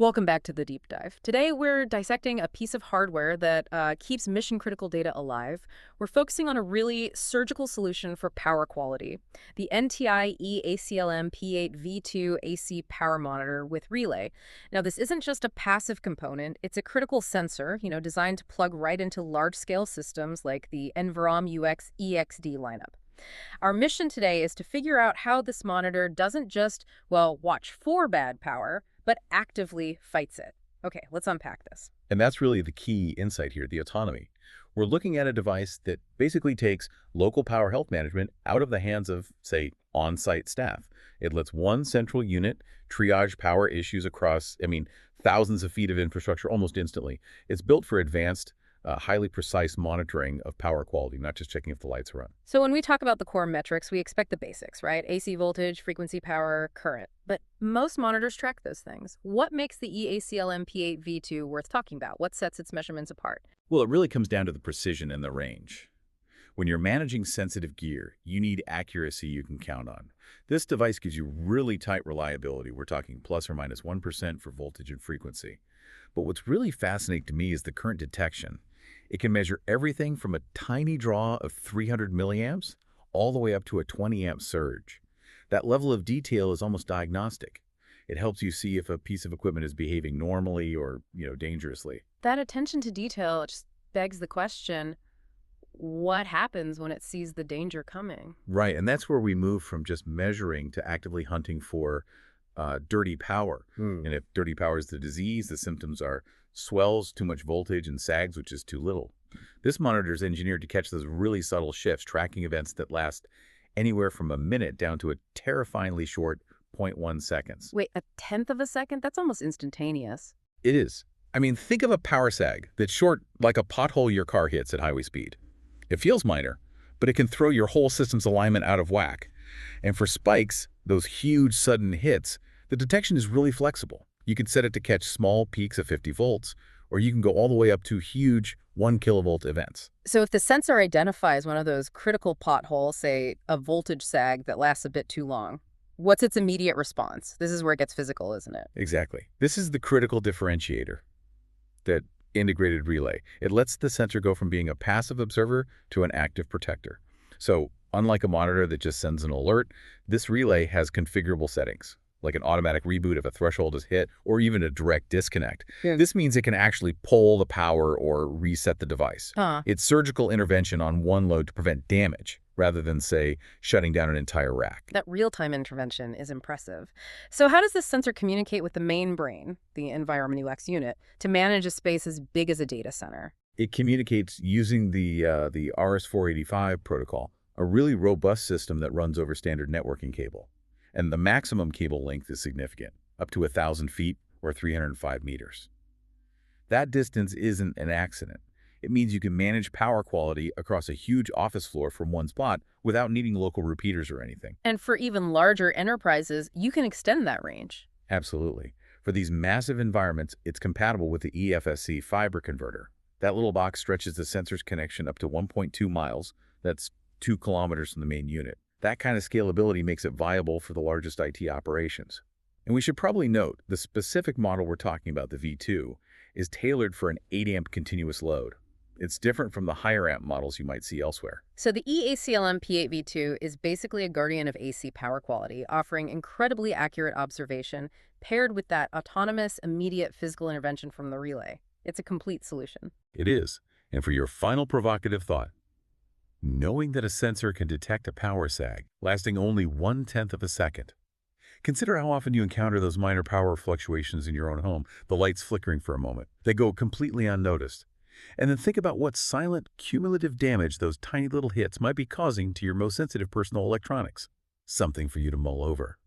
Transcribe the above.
Welcome back to the deep dive. Today, we're dissecting a piece of hardware that keeps mission-critical data alive. We're focusing on a really surgical solution for power quality, the NTI E-ACLM-P8-V2 AC power monitor with relay. Now, this isn't just a passive component. It's a critical sensor, designed to plug right into large-scale systems like the Envirom UX EXD lineup. Our mission today is to figure out how this monitor doesn't just, well, watch for bad power, but actively fights it. Okay, let's unpack this. And that's really the key insight here, the autonomy. We're looking at a device that basically takes local power health management out of the hands of, say, on-site staff. It lets one central unit triage power issues across, thousands of feet of infrastructure almost instantly. It's built for advanced, highly precise monitoring of power quality, not just checking if the lights are on. So when we talk about the core metrics, we expect the basics, right? AC voltage, frequency, power, current. But most monitors track those things. What makes the E-ACLM-P8-V2 worth talking about? What sets its measurements apart? Well, it really comes down to the precision and the range. When you're managing sensitive gear, you need accuracy you can count on. This device gives you really tight reliability. We're talking plus or minus 1% for voltage and frequency. But what's really fascinating to me is the current detection. It can measure everything from a tiny draw of 300 milliamps all the way up to a 20 amp surge. That level of detail is almost diagnostic. It helps you see if a piece of equipment is behaving normally or, dangerously. That attention to detail just begs the question, what happens when it sees the danger coming? Right, and that's where we move from just measuring to actively hunting for dirty power. And if dirty power is the disease, the symptoms are swells, too much voltage, and sags, which is too little. This monitor is engineered to catch those really subtle shifts, tracking events that last anywhere from a minute down to a terrifyingly short 0.1 seconds. Wait, a tenth of a second? That's almost instantaneous. It is. Think of a power sag that's short like a pothole your car hits at highway speed. It feels minor, but it can throw your whole system's alignment out of whack. And for spikes, those huge sudden hits, the detection is really flexible. You can set it to catch small peaks of 50 volts, or you can go all the way up to huge 1 kilovolt events. So if the sensor identifies one of those critical potholes, say a voltage sag that lasts a bit too long, what's its immediate response? This is where it gets physical, isn't it? Exactly. This is the critical differentiator, that integrated relay. It lets the sensor go from being a passive observer to an active protector. So unlike a monitor that just sends an alert, this relay has configurable settings, like an automatic reboot if a threshold is hit, or even a direct disconnect. Yeah. This means it can actually pull the power or reset the device. It's surgical intervention on one load to prevent damage, rather than, say, shutting down an entire rack. That real-time intervention is impressive. So how does this sensor communicate with the main brain, the Envirom UX unit, to manage a space as big as a data center? It communicates using the RS-485 protocol, a really robust system that runs over standard networking cable. And the maximum cable length is significant, up to 1,000 feet or 305 meters. That distance isn't an accident. It means you can manage power quality across a huge office floor from one spot without needing local repeaters or anything. And for even larger enterprises, you can extend that range. Absolutely. For these massive environments, it's compatible with the EFSC fiber converter. That little box stretches the sensor's connection up to 1.2 miles. That's 2 kilometers from the main unit. That kind of scalability makes it viable for the largest IT operations. And we should probably note, the specific model we're talking about, the V2, is tailored for an 8 amp continuous load. It's different from the higher amp models you might see elsewhere. So the E-ACLM-P8-V2 is basically a guardian of AC power quality, offering incredibly accurate observation paired with that autonomous, immediate physical intervention from the relay. It's a complete solution. It is. And for your final provocative thought, knowing that a sensor can detect a power sag lasting only 1/10 of a second. Consider how often you encounter those minor power fluctuations in your own home, the lights flickering for a moment. They go completely unnoticed. And then think about what silent, cumulative damage those tiny little hits might be causing to your most sensitive personal electronics. Something for you to mull over.